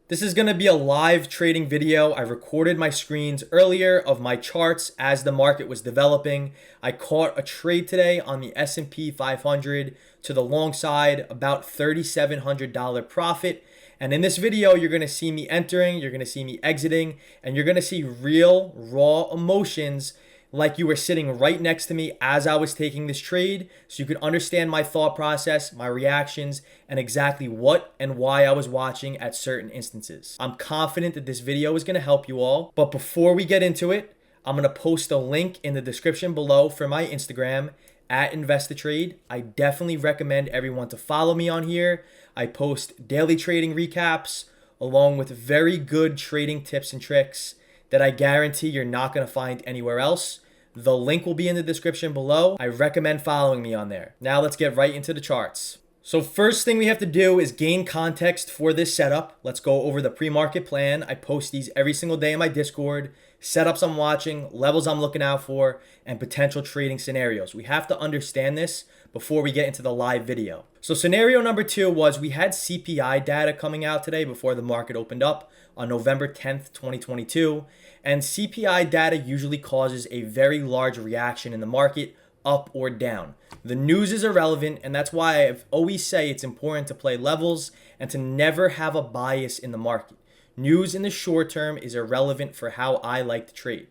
This is going to be a live trading video. I recorded my screens earlier of my charts as the market was developing. I caught a trade today on the S&P 500 to the long side, about $3,700 profit. And in this video, you're going to see me entering, you're going to see me exiting, and you're going to see real raw emotions like you were sitting right next to me as I was taking this trade, so you could understand my thought process, my reactions, and exactly what and why I was watching at certain instances. I'm confident that this video is going to help you all, but before we get into it, I'm going to post a link in the description below for my Instagram at Ameritrade. I definitely recommend everyone to follow me on here. I post daily trading recaps along with very good trading tips and tricks that I guarantee you're not going to find anywhere else. The link will be in the description below. I recommend following me on there. Now let's get right into the charts. So first thing we have to do is gain context for this setup. Let's go over the pre-market plan. I post these every single day in my Discord. Setups I'm watching, levels I'm looking out for, and potential trading scenarios. We have to understand this before we get into the live video. So scenario number 2 was we had CPI data coming out today before the market opened up on November 10th, 2022. And CPI data usually causes a very large reaction in the market, up or down. The news is irrelevant, and that's why I always say it's important to play levels and to never have a bias in the market. News in the short term is irrelevant for how I like to trade.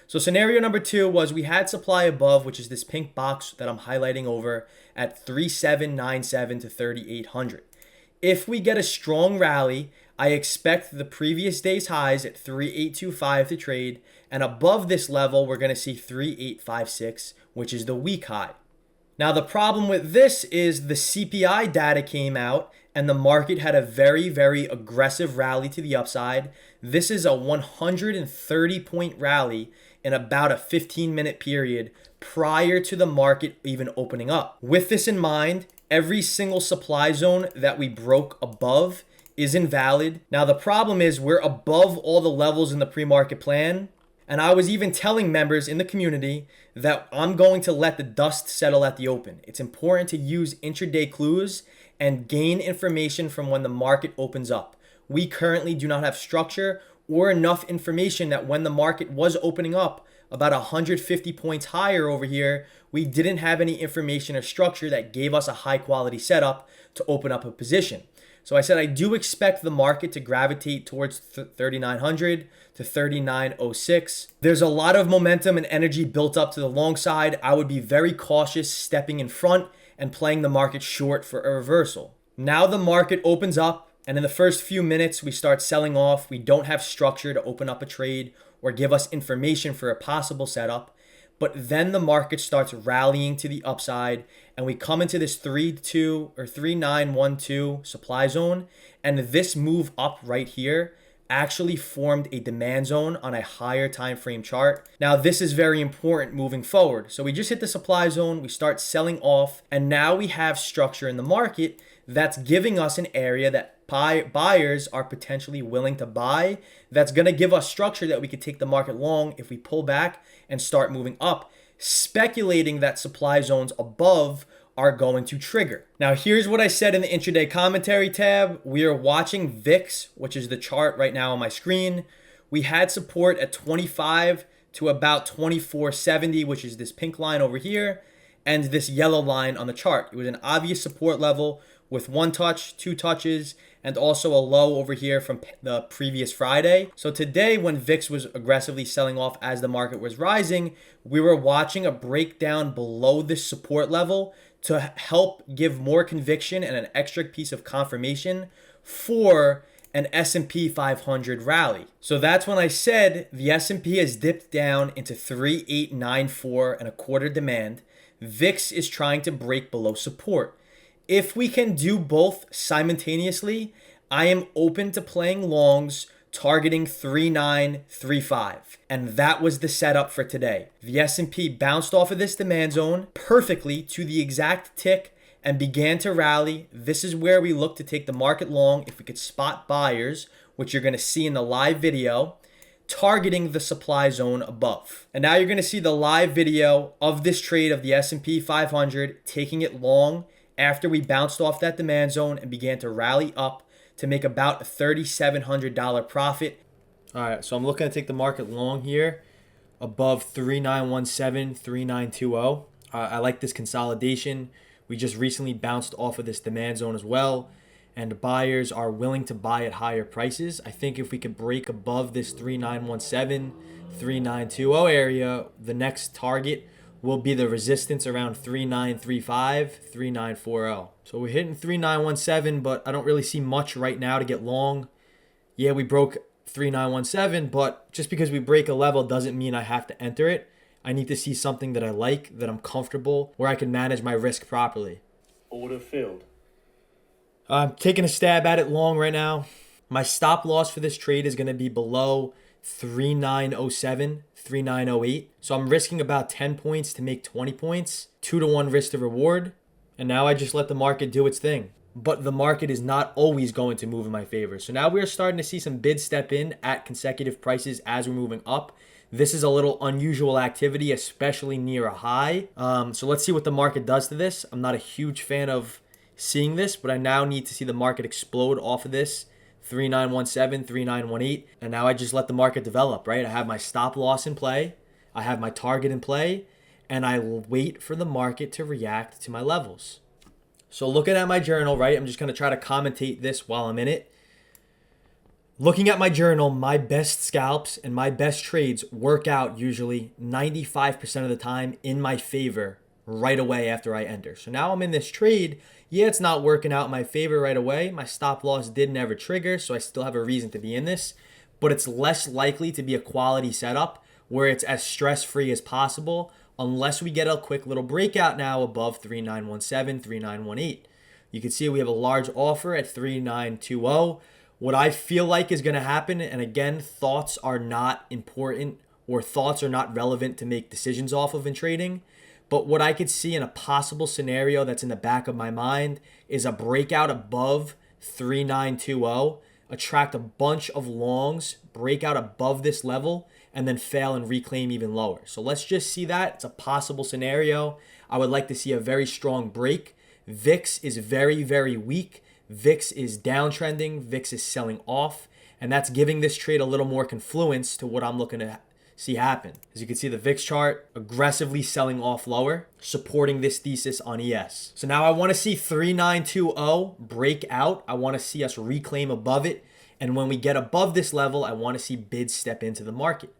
So scenario number 2 was we had supply above, which is this pink box that I'm highlighting over at 3797 to 3800. If we get a strong rally, I expect the previous day's highs at 3825 to trade, and above this level, we're going to see 3856, which is the week high. Now, the problem with this is the CPI data came out and the market had a very, very aggressive rally to the upside. This is a 130-point rally in about a 15-minute period prior to the market even opening up. With this in mind, every single supply zone that we broke above is invalid. Now, the problem is we're above all the levels in the pre-market plan. And I was even telling members in the community that I'm going to let the dust settle at the open. It's important to use intraday clues and gain information from when the market opens up. We currently do not have structure or enough information that when the market was opening up about 150 points higher over here, we didn't have any information or structure that gave us a high quality setup to open up a position. So I said I do expect the market to gravitate towards 3,900 to 3,906. There's a lot of momentum and energy built up to the long side. I would be very cautious stepping in front and playing the market short for a reversal. Now the market opens up, and in the first few minutes, we start selling off. We don't have structure to open up a trade or give us information for a possible setup. But then the market starts rallying to the upside, and we come into this 3-2 or 3-9-1-2 supply zone, and this move up right here actually formed a demand zone on a higher time frame chart. Now, this is very important moving forward. So we just hit the supply zone, we start selling off, and now we have structure in the market that's giving us an area that buyers are potentially willing to buy. That's going to give us structure that we could take the market long if we pull back and start moving up, speculating that supply zones above are going to trigger. Now, here's what I said in the intraday commentary tab. We are watching VIX, which is the chart right now on my screen. We had support at 25 to about 2470, which is this pink line over here, and this yellow line on the chart. It was an obvious support level with 1 touch, 2 touches, and also a low over here from the previous Friday. So today, when VIX was aggressively selling off as the market was rising, we were watching a breakdown below this support level to help give more conviction and an extra piece of confirmation for an S&P 500 rally. So that's when I said the S&P has dipped down into 3894 and a quarter demand. VIX is trying to break below support. If we can do both simultaneously, I am open to playing longs targeting 3935. And that was the setup for today. The S&P bounced off of this demand zone perfectly to the exact tick and began to rally. This is where we look to take the market long if we could spot buyers, which you're going to see in the live video, targeting the supply zone above. And now you're going to see the live video of this trade of the S&P 500 taking it long after we bounced off that demand zone and began to rally up to make about a $3,700 profit. All right, so I'm looking to take the market long here above 3917, 3920. I like this consolidation. We just recently bounced off of this demand zone as well, and buyers are willing to buy at higher prices. I think if we could break above this 3917, 3920 area, the next target will be the resistance around 3935, 3940. So we're hitting 3917, but I don't really see much right now to get long. Yeah, we broke 3917, but just because we break a level doesn't mean I have to enter it. I need to see something that I like, that I'm comfortable, where I can manage my risk properly. Order filled. I'm taking a stab at it long right now. My stop loss for this trade is going to be below 3907, 3908. So I'm risking about 10 points to make 20 points, 2-to-1 risk to reward. And now I just let the market do its thing. But the market is not always going to move in my favor. So now we're starting to see some bids step in at consecutive prices as we're moving up. This is a little unusual activity, especially near a high. So let's see what the market does to this. I'm not a huge fan of seeing this, but I now need to see the market explode off of this 3917, 3918. And now I just let the market develop, right? I have my stop loss in play. I have my target in play. And I wait for the market to react to my levels. So looking at my journal, right, I'm just going to try to commentate this while I'm in it. Looking at my journal, my best scalps and my best trades work out usually 95% of the time in my favor right away after I enter. So now I'm in this trade. Yeah, it's not working out in my favor right away. My stop loss did never trigger, so I still have a reason to be in this. But it's less likely to be a quality setup where it's as stress-free as possible, unless we get a quick little breakout now above 3917, 3918. You can see we have a large offer at 3920. What I feel like is going to happen, and again, thoughts are not important or thoughts are not relevant to make decisions off of in trading, but what I could see in a possible scenario that's in the back of my mind is a breakout above 3920, attract a bunch of longs, break out above this level, and then fail and reclaim even lower. So let's just see that. It's a possible scenario. I would like to see a very strong break. VIX is very, very weak. VIX is downtrending. VIX is selling off. And that's giving this trade a little more confluence to what I'm looking to see happen. As you can see, the VIX chart aggressively selling off lower, supporting this thesis on ES. So now I want to see 3920 break out. I want to see us reclaim above it. And when we get above this level, I want to see bids step into the market.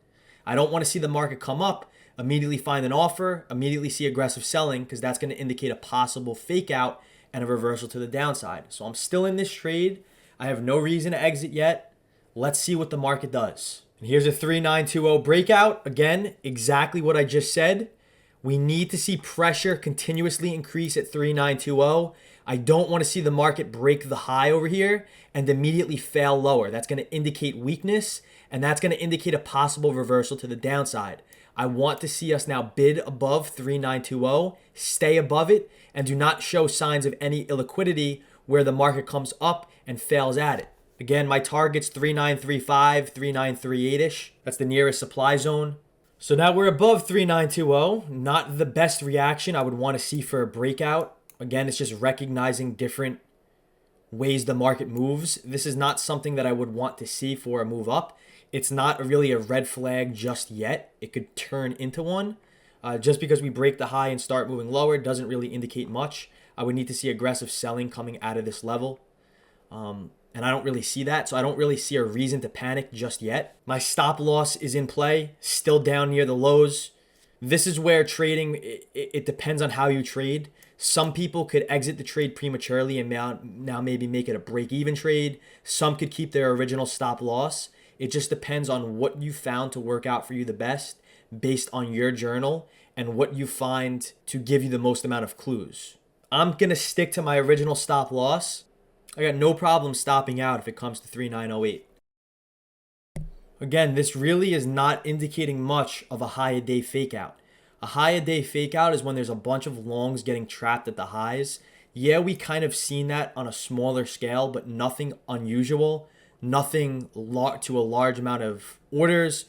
I don't want to see the market come up, immediately find an offer, immediately see aggressive selling, because that's going to indicate a possible fake out and a reversal to the downside. So I'm still in this trade. I have no reason to exit yet. Let's see what the market does. And here's a 3920 breakout. Again, exactly what I just said. We need to see pressure continuously increase at 3920. I don't want to see the market break the high over here and immediately fail lower. That's going to indicate weakness, and that's going to indicate a possible reversal to the downside. I want to see us now bid above 3920, stay above it, and do not show signs of any illiquidity where the market comes up and fails at it. Again, my target's 3935, 3938-ish. That's the nearest supply zone. So now we're above 3920. Not the best reaction I would want to see for a breakout. Again, it's just recognizing different ways the market moves. This is not something that I would want to see for a move up. It's not really a red flag just yet. It could turn into one. Just because we break the high and start moving lower doesn't really indicate much. I would need to see aggressive selling coming out of this level. And I don't really see that, so I don't really see a reason to panic just yet. My stop loss is in play, still down near the lows. This is where trading, it depends on how you trade. Some people could exit the trade prematurely and now maybe make it a break-even trade. Some could keep their original stop loss. It just depends on what you found to work out for you the best based on your journal and what you find to give you the most amount of clues. I'm going to stick to my original stop loss. I got no problem stopping out if it comes to 3908. Again, this really is not indicating much of a high-a-day fake out. A high-a-day fake out is when there's a bunch of longs getting trapped at the highs. Yeah, we kind of seen that on a smaller scale, but nothing unusual, nothing to a large amount of orders.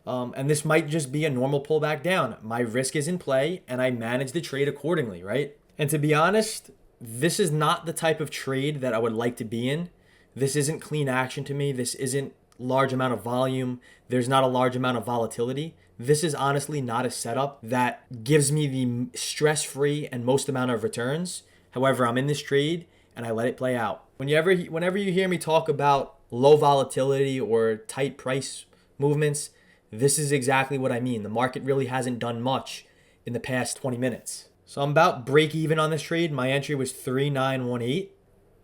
And this might just be a normal pullback down. My risk is in play, and I manage the trade accordingly, right? And to be honest, this is not the type of trade that I would like to be in. This isn't clean action to me. This isn't large amount of volume. There's not a large amount of volatility. This is honestly not a setup that gives me the stress-free and most amount of returns. However, I'm in this trade and I let it play out. Whenever you hear me talk about low volatility or tight price movements, this is exactly what I mean. The market really hasn't done much in the past 20 minutes. So I'm about break even on this trade. My entry was 3918.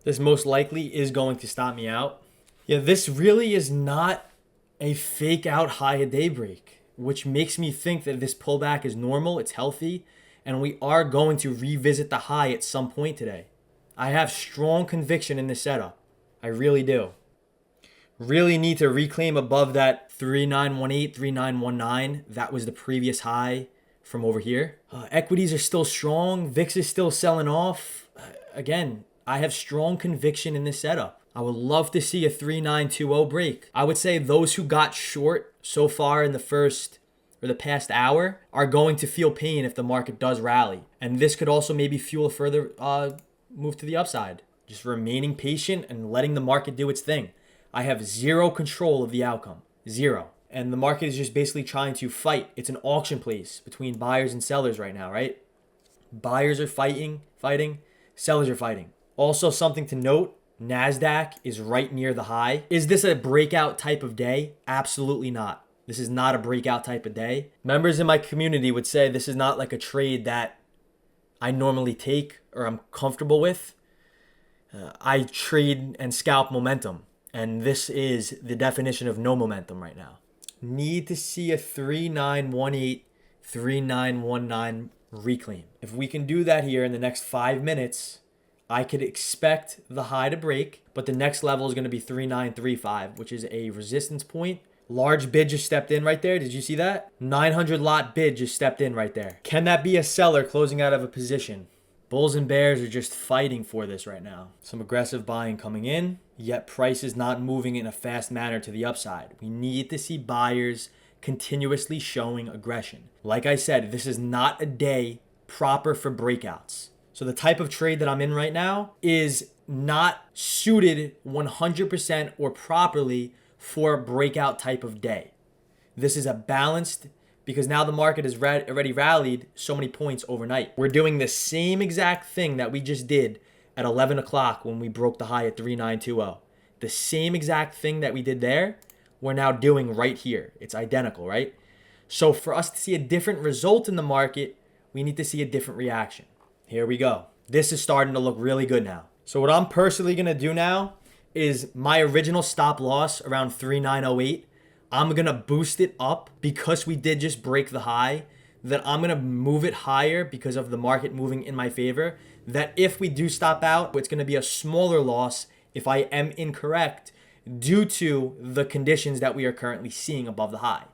This most likely is going to stop me out. Yeah, this really is not a fake out high at daybreak, which makes me think that this pullback is normal, it's healthy, and we are going to revisit the high at some point today. I have strong conviction in this setup. I really do. Really need to reclaim above that 3918, 3919. That was the previous high from over here. Equities are still strong. VIX is still selling off. Again, I have strong conviction in this setup. I would love to see a 3920 break. I would say those who got short so far in the past hour are going to feel pain if the market does rally. And this could also maybe fuel a further move to the upside. Just remaining patient and letting the market do its thing. I have zero control of the outcome. Zero. And the market is just basically trying to fight. It's an auction place between buyers and sellers right now, right? Buyers are fighting. Sellers are fighting. Also, something to note, NASDAQ is right near the high. Is this a breakout type of day? Absolutely not. This is not a breakout type of day. Members in my community would say this is not like a trade that I normally take or I'm comfortable with. I trade and scalp momentum. And this is the definition of no momentum right now. Need to see a 3918, 3919 reclaim. If we can do that here in the next 5 minutes, I could expect the high to break, but the next level is going to be 3935, which is a resistance point. Large bid just stepped in right there. Did you see that? 900 lot bid just stepped in right there. Can that be a seller closing out of a position? Bulls and bears are just fighting for this right now. Some aggressive buying coming in, yet price is not moving in a fast manner to the upside. We need to see buyers continuously showing aggression. Like I said, this is not a day proper for breakouts. So the type of trade that I'm in right now is not suited 100% or properly for a breakout type of day. This is a balanced, because now the market has already rallied so many points overnight. We're doing the same exact thing that we just did at 11 o'clock when we broke the high at 3920. The same exact thing that we did there, we're now doing right here. It's identical, right? So for us to see a different result in the market, we need to see a different reaction. Here we go. This is starting to look really good now. So what I'm personally going to do now is my original stop loss around 3908. I'm going to boost it up because we did just break the high, that I'm going to move it higher because of the market moving in my favor, that if we do stop out, it's going to be a smaller loss if I am incorrect due to the conditions that we are currently seeing above the high.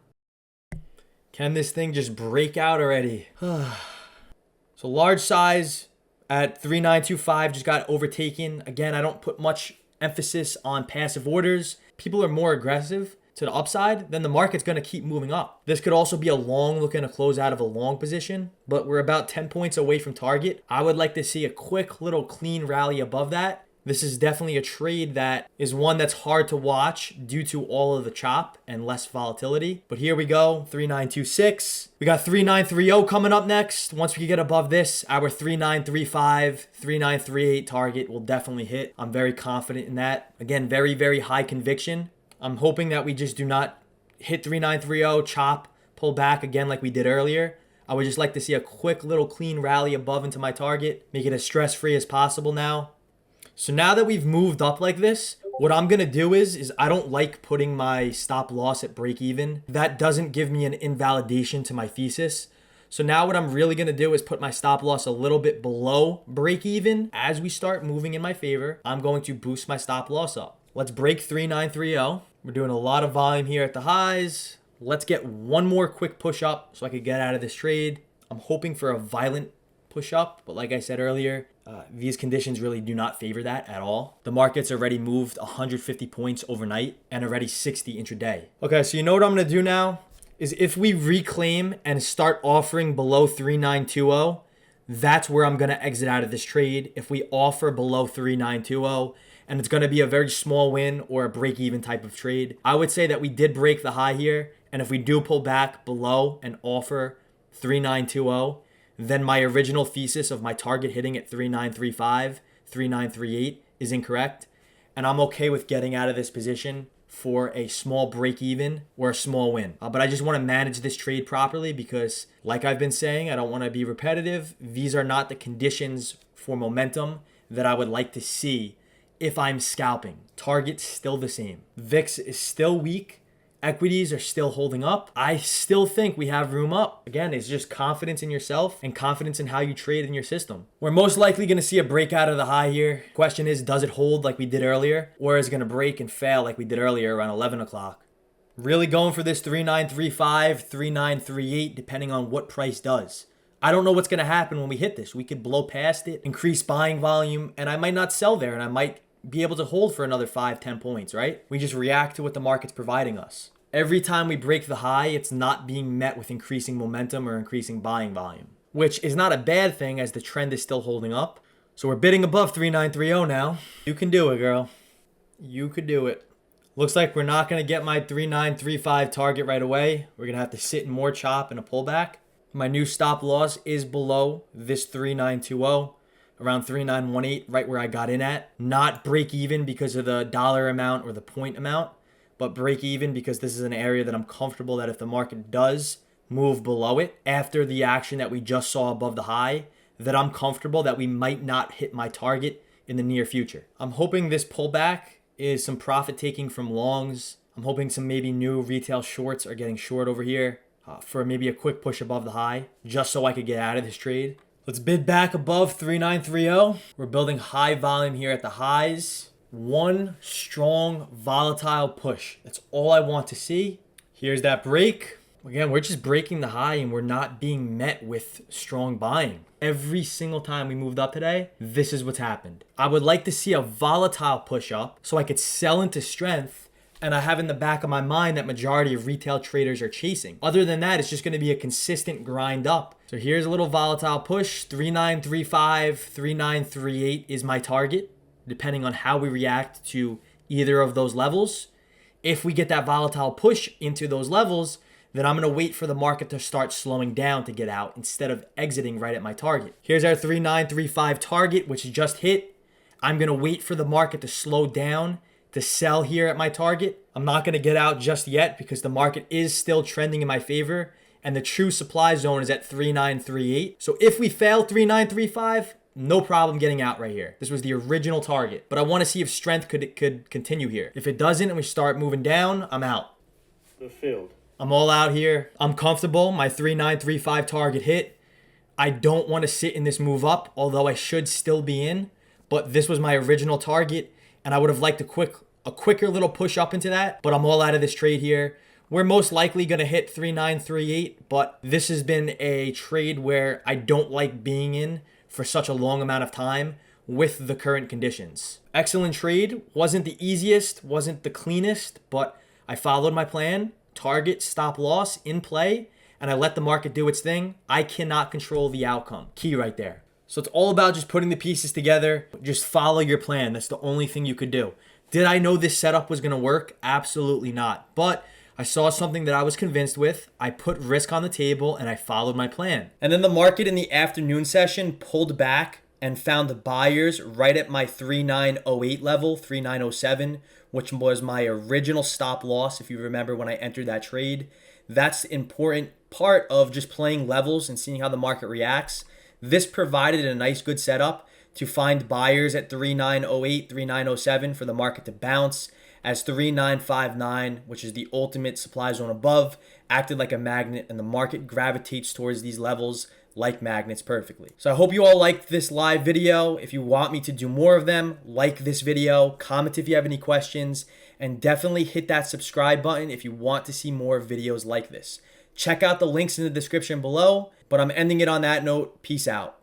Can this thing just break out already? So large size at 3925 just got overtaken. Again, I don't put much emphasis on passive orders. People are more aggressive to the upside, then the market's going to keep moving up. This could also be a long looking to close out of a long position, but we're about 10 points away from target. I would like to see a quick little clean rally above that. This is definitely a trade that is one that's hard to watch due to all of the chop and less volatility. But here we go, 3926. We got 3930 coming up next. Once we get above this, our 3935, 3938 target will definitely hit. I'm very confident in that. Again, very, very high conviction. I'm hoping that we just do not hit 3930, chop, pull back again like we did earlier. I would just like to see a quick little clean rally above into my target, make it as stress-free as possible now. So now that we've moved up like this, what I'm going to do is I don't like putting my stop loss at break even. That doesn't give me an invalidation to my thesis. So now what I'm really going to do is put my stop loss a little bit below break even. As we start moving in my favor, I'm going to boost my stop loss up. Let's break 3930. We're doing a lot of volume here at the highs. Let's get one more quick push up so I could get out of this trade. I'm hoping for a violent push up, but like I said earlier, these conditions really do not favor that at all. The market's already moved 150 points overnight and already 60 intraday. Okay, so you know what I'm going to do now is if we reclaim and start offering below 3920, that's where I'm going to exit out of this trade. If we offer below 3920 and it's going to be a very small win or a break-even type of trade. I would say that we did break the high here, and if we do pull back below and offer 3920, then my original thesis of my target hitting at 3935, 3938 is incorrect, and I'm okay with getting out of this position for a small break even or a small win. But I just want to manage this trade properly because, like I've been saying, I don't want to be repetitive. These are not the conditions for momentum that I would like to see if I'm scalping. Target's still the same. VIX is still weak. Equities are still holding up. I still think we have room up. Again, it's just confidence in yourself and confidence in how you trade in your system. We're most likely going to see a breakout of the high here. Question is, does it hold like we did earlier? Or is it going to break and fail like we did earlier around 11 o'clock? Really going for this 3935, 3938, depending on what price does. I don't know what's going to happen when we hit this. We could blow past it, increase buying volume, and I might not sell there, and I might be able to hold for another 5-10 points, right? We just react to what the market's providing us. Every time we break the high, it's not being met with increasing momentum or increasing buying volume, which is not a bad thing as the trend is still holding up. So we're bidding above 3930 now. You can do it, girl. You could do it. Looks like we're not going to get my 3935 target right away. We're going to have to sit in more chop and a pullback. My new stop loss is below this 3920. Around 3918, right where I got in at. Not break even because of the dollar amount or the point amount, but break even because this is an area that I'm comfortable that if the market does move below it after the action that we just saw above the high, that I'm comfortable that we might not hit my target in the near future. I'm hoping this pullback is some profit taking from longs. I'm hoping some maybe new retail shorts are getting short over here for maybe a quick push above the high, just so I could get out of this trade. Let's bid back above 3930. We're building high volume here at the highs. One strong, volatile push. That's all I want to see. Here's that break. Again, we're just breaking the high and we're not being met with strong buying. Every single time we moved up today, this is what's happened. I would like to see a volatile push up so I could sell into strength, and I have in the back of my mind that majority of retail traders are chasing. Other than that, it's just going to be a consistent grind up. So here's a little volatile push. 3935, 3938 is my target, depending on how we react to either of those levels. If we get that volatile push into those levels, then I'm going to wait for the market to start slowing down to get out instead of exiting right at my target. Here's our 3935 target, which just hit. I'm going to wait for the market to slow down to sell here at my target. I'm not going to get out just yet because the market is still trending in my favor and the true supply zone is at 3938. So if we fail 3935, no problem getting out right here. This was the original target, but I want to see if strength could continue here. If it doesn't and we start moving down, I'm out. The field. I'm all out here. I'm comfortable. My 3935 target hit. I don't want to sit in this move up, although I should still be in, but this was my original target. And I would have liked a quicker little push up into that, but I'm all out of this trade here. We're most likely going to hit 3938, but this has been a trade where I don't like being in for such a long amount of time with the current conditions. Excellent trade. Wasn't the easiest, wasn't the cleanest, but I followed my plan. Target, stop loss in play, and I let the market do its thing. I cannot control the outcome. Key right there. So it's all about just putting the pieces together. Just follow your plan. That's the only thing you could do. Did I know this setup was going to work? Absolutely not. But I saw something that I was convinced with. I put risk on the table and I followed my plan. And then the market in the afternoon session pulled back and found the buyers right at my 3908 level, 3907, which was my original stop loss, if you remember when I entered that trade. That's the important part of just playing levels and seeing how the market reacts. This provided a nice good setup to find buyers at 3908, 3907 for the market to bounce, as 3959, which is the ultimate supply zone above, acted like a magnet and the market gravitates towards these levels like magnets perfectly. So I hope you all liked this live video. If you want me to do more of them, like this video, comment if you have any questions, and definitely hit that subscribe button if you want to see more videos like this. Check out the links in the description below, but I'm ending it on that note. Peace out.